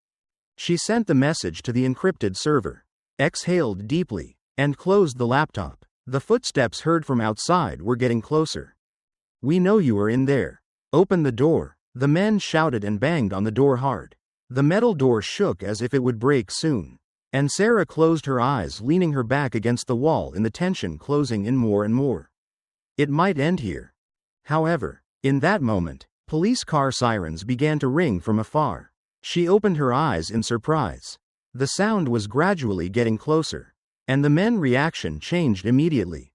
She sent the message to the encrypted server, exhaled deeply, and closed the laptop. The footsteps heard from outside were getting closer. We know you are in there. Open the door. The men shouted and banged on the door hard. The metal door shook as if it would break soon, and Sarah closed her eyes, leaning her back against the wall in the tension closing in more and more. It might end here. However, in that moment, police car sirens began to ring from afar. She opened her eyes in surprise. The sound was gradually getting closer, and the men's reaction changed immediately.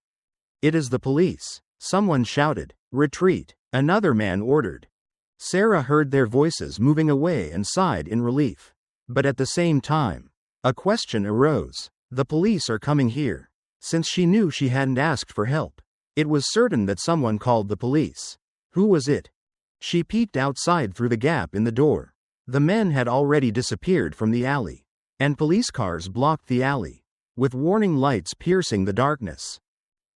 It is the police, someone shouted. Retreat, another man ordered. Sarah heard their voices moving away and sighed in relief. But at the same time, a question arose. The police are coming here. Since she knew she hadn't asked for help, it was certain that someone called the police. Who was it? She peeked outside through the gap in the door. The men had already disappeared from the alley, and police cars blocked the alley, with warning lights piercing the darkness.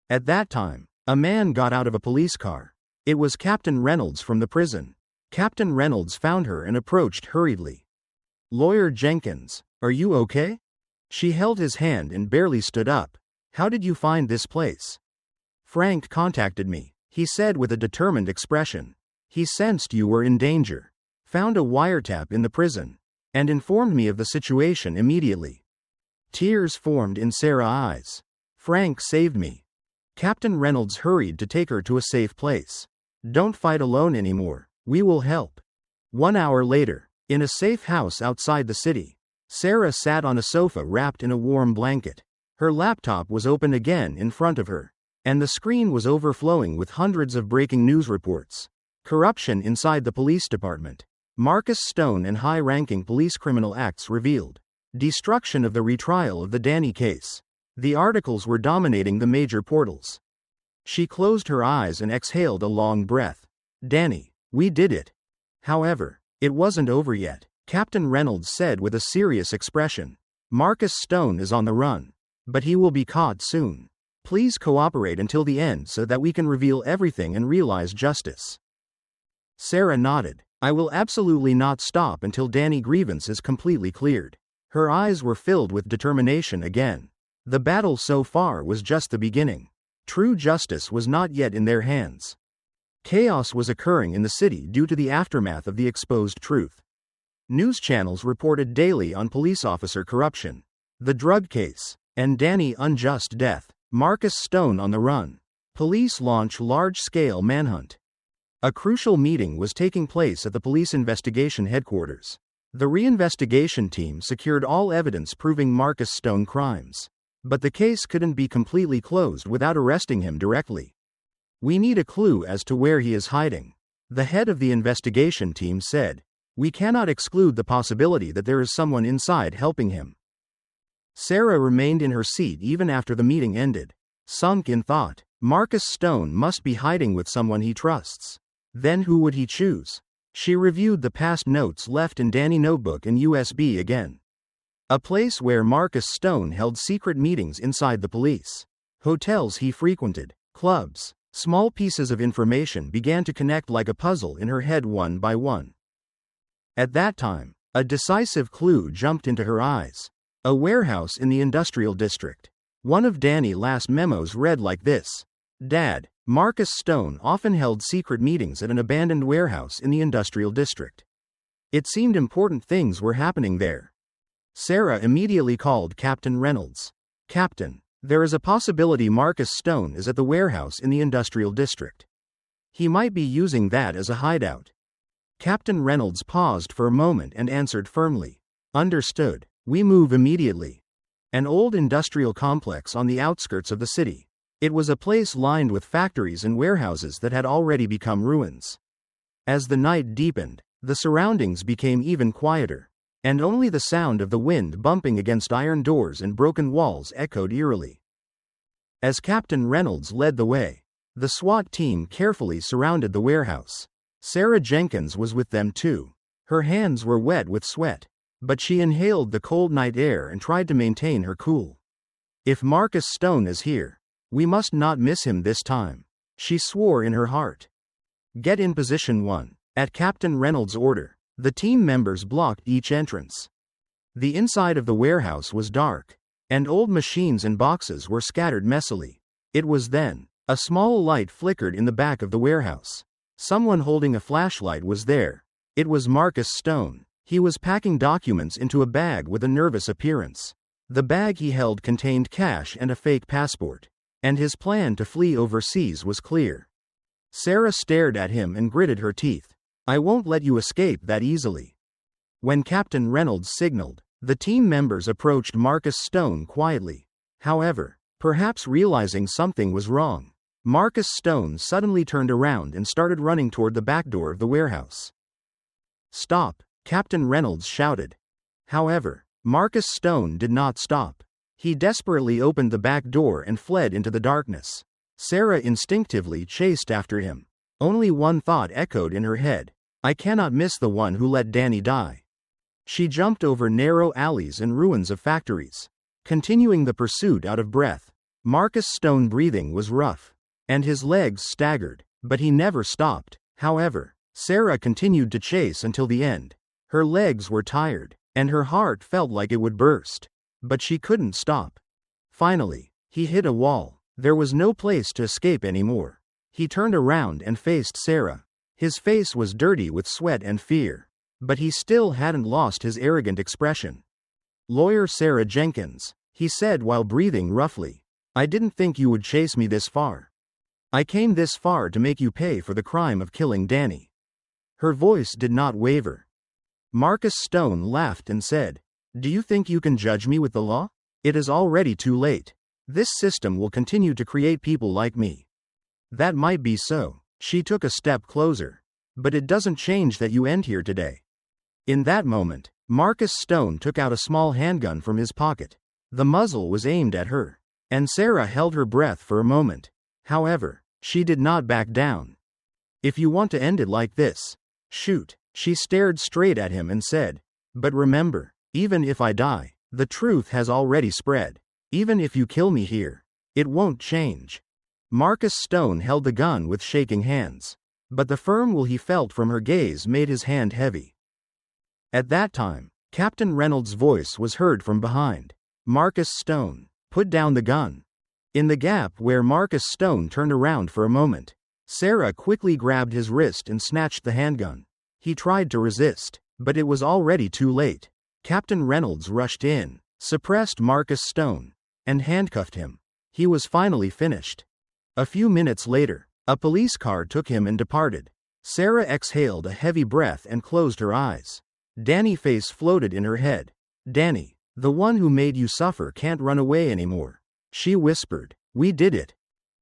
At that time, a man got out of a police car. It was Captain Reynolds from the prison. Captain Reynolds found her and approached hurriedly. Lawyer Jenkins, are you okay? She held his hand and barely stood up. How did you find this place? Frank contacted me, he said with a determined expression. He sensed you were in danger, found a wiretap in the prison, and informed me of the situation immediately. Tears formed in Sarah's eyes. Frank saved me. Captain Reynolds hurried to take her to a safe place. Don't fight alone anymore. We will help. 1 hour later, in a safe house outside the city, Sarah sat on a sofa wrapped in a warm blanket. Her laptop was open again in front of her, and the screen was overflowing with hundreds of breaking news reports. Corruption inside the police department. Marcus Stone and high-ranking police criminal acts revealed. Destruction of the retrial of the Danny case. The articles were dominating the major portals. She closed her eyes and exhaled a long breath. Danny, we did it. However, it wasn't over yet, Captain Reynolds said with a serious expression. Marcus Stone is on the run, but he will be caught soon. Please cooperate until the end so that we can reveal everything and realize justice. Sarah nodded. I will absolutely not stop until Danny's grievance is completely cleared. Her eyes were filled with determination again. The battle so far was just the beginning. True justice was not yet in their hands. Chaos was occurring in the city due to the aftermath of the exposed truth. News channels reported daily on police officer corruption, the drug case, and Danny's unjust death. Marcus Stone on the run. Police launch large-scale manhunt. A crucial meeting was taking place at the police investigation headquarters. The reinvestigation team secured all evidence proving Marcus Stone crimes. But the case couldn't be completely closed without arresting him directly. We need a clue as to where he is hiding. The head of the investigation team said. We cannot exclude the possibility that there is someone inside helping him. Sarah remained in her seat even after the meeting ended. Sunk in thought, Marcus Stone must be hiding with someone he trusts. Then who would he choose? She reviewed the past notes left in Danny's notebook and USB again. A place where Marcus Stone held secret meetings inside the police. Hotels he frequented, clubs, Small pieces of information began to connect like a puzzle in her head one by one. At that time, a decisive clue jumped into her eyes. A warehouse in the industrial district. One of Danny's last memos read like this: Dad, Marcus Stone often held secret meetings at an abandoned warehouse in the industrial district. It seemed important things were happening there. Sarah immediately called Captain Reynolds. Captain, there is a possibility Marcus Stone is at the warehouse in the industrial district. He might be using that as a hideout. Captain Reynolds paused for a moment and answered firmly. Understood. We move immediately. An old industrial complex on the outskirts of the city. It was a place lined with factories and warehouses that had already become ruins. As the night deepened, the surroundings became even quieter, and only the sound of the wind bumping against iron doors and broken walls echoed eerily. As Captain Reynolds led the way, the SWAT team carefully surrounded the warehouse. Sarah Jenkins was with them too. Her hands were wet with sweat, but she inhaled the cold night air and tried to maintain her cool. If Marcus Stone is here, we must not miss him this time, she swore in her heart. Get in position 1. At Captain Reynolds' order, the team members blocked each entrance. The inside of the warehouse was dark, and old machines and boxes were scattered messily. It was then, a small light flickered in the back of the warehouse. Someone holding a flashlight was there. It was Marcus Stone. He was packing documents into a bag with a nervous appearance. The bag he held contained cash and a fake passport, and his plan to flee overseas was clear. Sarah stared at him and gritted her teeth. I won't let you escape that easily. When Captain Reynolds signaled, the team members approached Marcus Stone quietly. However, perhaps realizing something was wrong, Marcus Stone suddenly turned around and started running toward the back door of the warehouse. Stop, Captain Reynolds shouted. However, Marcus Stone did not stop. He desperately opened the back door and fled into the darkness. Sarah instinctively chased after him. Only one thought echoed in her head. I cannot miss the one who let Danny die. She jumped over narrow alleys and ruins of factories, continuing the pursuit out of breath. Marcus Stone's breathing was rough, and his legs staggered, but he never stopped. However, Sarah continued to chase until the end. Her legs were tired, and her heart felt like it would burst, but she couldn't stop. Finally, he hit a wall. There was no place to escape anymore. He turned around and faced Sarah. His face was dirty with sweat and fear, but he still hadn't lost his arrogant expression. Lawyer Sarah Jenkins, he said while breathing roughly. I didn't think you would chase me this far. I came this far to make you pay for the crime of killing Danny. Her voice did not waver. Marcus Stone laughed and said, Do you think you can judge me with the law? It is already too late. This system will continue to create people like me. That might be so. She took a step closer. But it doesn't change that you end here today. In that moment, Marcus Stone took out a small handgun from his pocket. The muzzle was aimed at her, and Sarah held her breath for a moment. However, she did not back down. If you want to end it like this, shoot. She stared straight at him and said, But remember, even if I die, the truth has already spread. Even if you kill me here, it won't change. Marcus Stone held the gun with shaking hands, but the firm will he felt from her gaze made his hand heavy. At that time, Captain Reynolds' voice was heard from behind. Marcus Stone, put down the gun. In the gap where Marcus Stone turned around for a moment, Sarah quickly grabbed his wrist and snatched the handgun. He tried to resist, but it was already too late. Captain Reynolds rushed in, suppressed Marcus Stone, and handcuffed him. He was finally finished. A few minutes later, a police car took him and departed. Sarah exhaled a heavy breath and closed her eyes. Danny's face floated in her head. Danny, the one who made you suffer can't run away anymore. She whispered, We did it.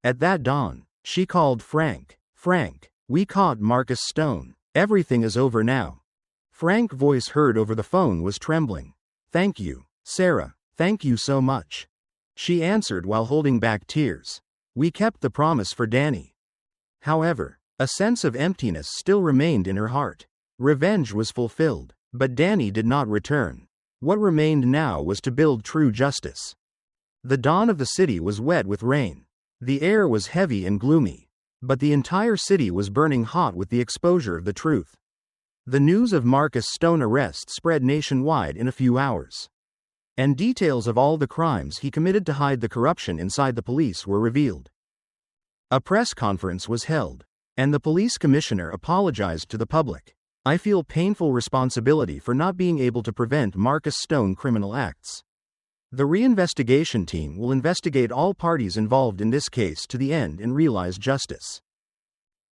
At that dawn, she called Frank. Frank, we caught Marcus Stone. Everything is over now. Frank's voice heard over the phone was trembling. Thank you, Sarah, thank you so much. She answered while holding back tears. We kept the promise for Danny. However, a sense of emptiness still remained in her heart. Revenge was fulfilled, but Danny did not return. What remained now was to build true justice. The dawn of the city was wet with rain. The air was heavy and gloomy, But the entire city was burning hot with the exposure of the truth. The news of Marcus Stone's arrest spread nationwide in a few hours. And details of all the crimes he committed to hide the corruption inside the police were revealed. A press conference was held, and the police commissioner apologized to the public. I feel painful responsibility for not being able to prevent Marcus Stone's criminal acts. The reinvestigation team will investigate all parties involved in this case to the end and realize justice.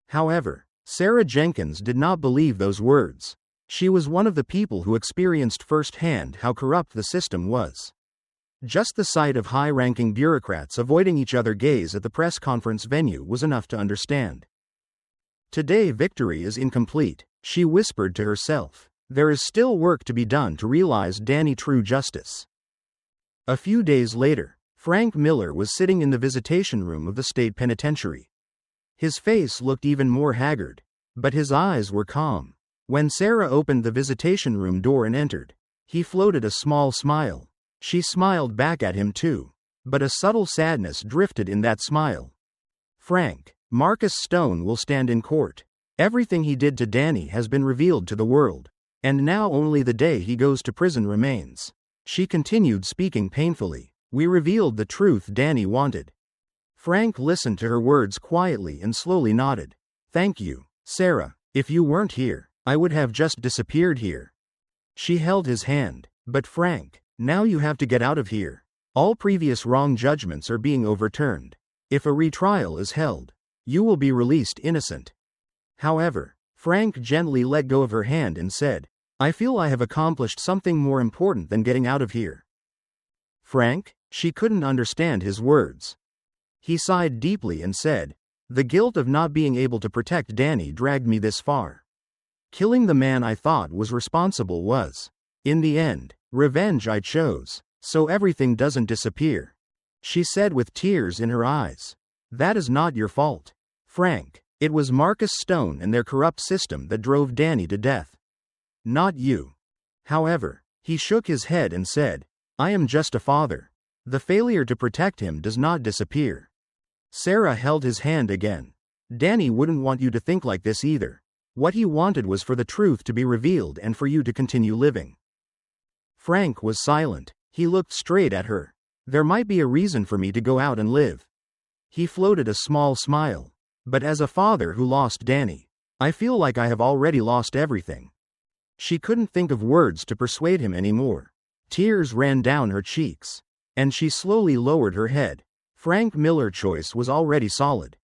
However, Sarah Jenkins did not believe those words. She was one of the people who experienced firsthand how corrupt the system was. Just the sight of high-ranking bureaucrats avoiding each other's gaze at the press conference venue was enough to understand. Today victory is incomplete, she whispered to herself. There is still work to be done to realize Danny's true justice. A few days later, Frank Miller was sitting in the visitation room of the state penitentiary. His face looked even more haggard, but his eyes were calm. When Sarah opened the visitation room door and entered, he floated a small smile. She smiled back at him too, but a subtle sadness drifted in that smile. Frank, Marcus Stone will stand in court. Everything he did to Danny has been revealed to the world, and now only the day he goes to prison remains. She continued speaking painfully. We revealed the truth Danny wanted. Frank listened to her words quietly and slowly nodded. Thank you, Sarah. If you weren't here, I would have just disappeared here. She held his hand. But Frank, now you have to get out of here. All previous wrong judgments are being overturned. If a retrial is held, you will be released innocent. However, Frank gently let go of her hand and said, I feel I have accomplished something more important than getting out of here. Frank? She couldn't understand his words. He sighed deeply and said, the guilt of not being able to protect Danny dragged me this far. Killing the man I thought was responsible was, in the end, revenge I chose, so everything doesn't disappear. She said with tears in her eyes. That is not your fault, Frank. It was Marcus Stone and their corrupt system that drove Danny to death. Not you. However, he shook his head and said, I am just a father. The failure to protect him does not disappear. Sarah held his hand again. Danny wouldn't want you to think like this either. What he wanted was for the truth to be revealed and for you to continue living. Frank was silent. He looked straight at her. There might be a reason for me to go out and live. He floated a small smile. But as a father who lost Danny, I feel like I have already lost everything. She couldn't think of words to persuade him anymore. Tears ran down her cheeks, and she slowly lowered her head. Frank Miller's choice was already solid.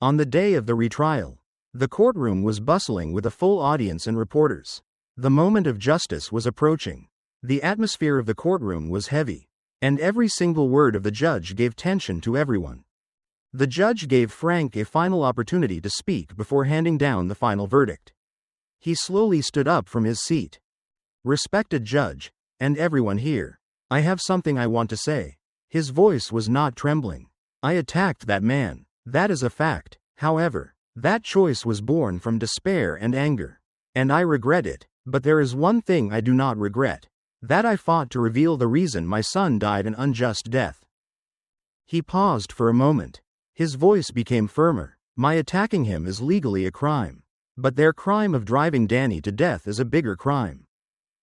On the day of the retrial, the courtroom was bustling with a full audience and reporters. The moment of justice was approaching. The atmosphere of the courtroom was heavy, and every single word of the judge gave tension to everyone. The judge gave Frank a final opportunity to speak before handing down the final verdict. He slowly stood up from his seat. Respected judge, and everyone here, I have something I want to say. His voice was not trembling. I attacked that man. That is a fact. However, that choice was born from despair and anger. And I regret it, but there is one thing I do not regret. That I fought to reveal the reason my son died an unjust death. He paused for a moment. His voice became firmer. My attacking him is legally a crime. But their crime of driving Danny to death is a bigger crime.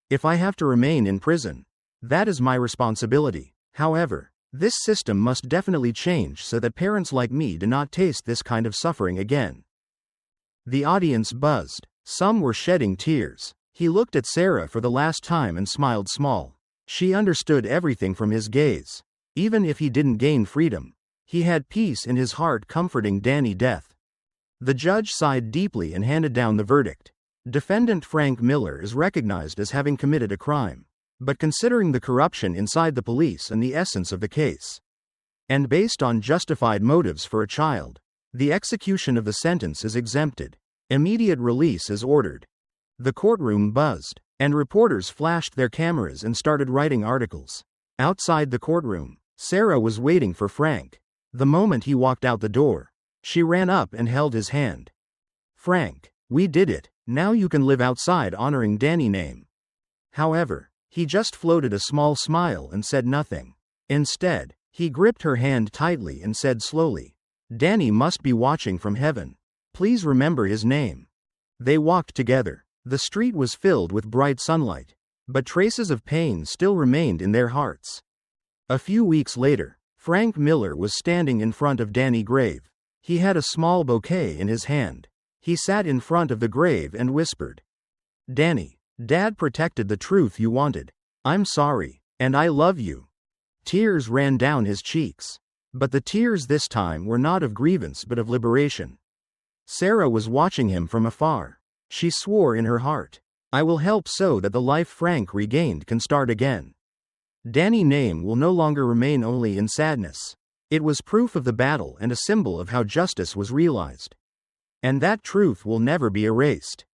If I have to remain in prison, that is my responsibility. However, this system must definitely change so that parents like me do not taste this kind of suffering again. The audience buzzed. Some were shedding tears. He looked at Sarah for the last time and smiled small. She understood everything from his gaze. Even if he didn't gain freedom, he had peace in his heart comforting Danny's death. The judge sighed deeply and handed down the verdict. Defendant Frank Miller is recognized as having committed a crime. But considering the corruption inside the police and the essence of the case, and based on justified motives for a child, the execution of the sentence is exempted. Immediate release is ordered. The courtroom buzzed, and reporters flashed their cameras and started writing articles. Outside the courtroom, Sarah was waiting for Frank. The moment he walked out the door, she ran up and held his hand. Frank, we did it. Now you can live outside honoring Danny's name. However, he just floated a small smile and said nothing. Instead, he gripped her hand tightly and said slowly, Danny must be watching from heaven. Please remember his name. They walked together. The street was filled with bright sunlight, but traces of pain still remained in their hearts. A few weeks later, Frank Miller was standing in front of Danny's grave. He had a small bouquet in his hand. He sat in front of the grave and whispered, "Danny, Dad protected the truth you wanted. I'm sorry, and I love you." Tears ran down his cheeks. But the tears this time were not of grievance but of liberation. Sarah was watching him from afar. She swore in her heart, "I will help so that the life Frank regained can start again." Danny's name will no longer remain only in sadness. It was proof of the battle and a symbol of how justice was realized. And that truth will never be erased.